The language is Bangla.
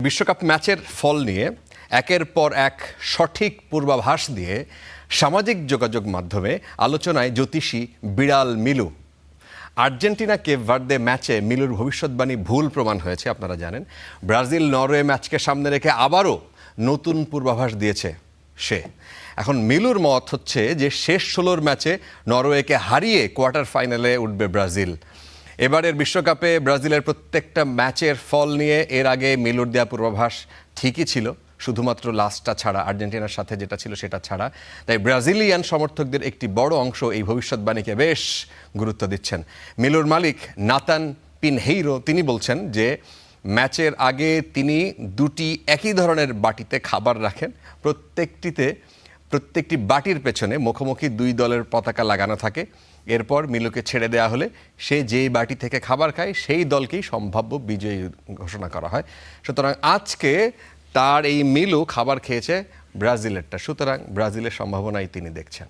বিশ্বকাপ ম্যাচের ফল নিয়ে একের পর এক সঠিক পূর্বাভাস দিয়ে সামাজিক যোগাযোগ মাধ্যমে আলোচনায় জ্যোতিষী বিড়াল মিলু। আর্জেন্টিনা কেপ ভার্দে ম্যাচে মিলুর ভবিষ্যৎবাণী ভুল প্রমাণ হয়েছে, আপনারা জানেন। ব্রাজিল নরওয়ে ম্যাচকে সামনে রেখে আবারও নতুন পূর্বাভাস দিয়েছে সে। এখন মিলুর মত হচ্ছে যে শেষ 16 ম্যাচে নরওয়েকে হারিয়ে কোয়ার্টার ফাইনালে উঠবে ব্রাজিল। এবারের বিশ্বকাপে ব্রাজিলের প্রত্যেকটা ম্যাচের ফল নিয়ে এর আগে মিলুর দেওয়া পূর্বাভাস ঠিকই ছিল, শুধুমাত্র লাস্টটা ছাড়া, আর্জেন্টিনার সাথে যেটা ছিল সেটা ছাড়া। তাই ব্রাজিলিয়ান সমর্থকদের একটি বড় অংশ এই ভবিষ্যৎবাণীকে বেশ গুরুত্ব দিচ্ছেন। মিলুর মালিক নাতান পিনহেইরো তিনি বলছেন যে ম্যাচের আগে তিনি দুটি একই ধরনের বাটিতে খাবার রাখেন। প্রত্যেকটি বাটির পেছনে মুখোমুখি দুই দলের পতাকা লাগানো থাকে। এরপর মিলুকে ছেড়ে দেওয়া হলে সে যেই বাটি থেকে খাবার খায় সেই দলকেই সম্ভাব্য বিজয়ী ঘোষণা করা হয়। সুতরাং আজকে তার এই মিলু খাবার খেয়েছে ব্রাজিলেরটা, সুতরাং ব্রাজিলের সম্ভাবনাই তিনি দেখছেন।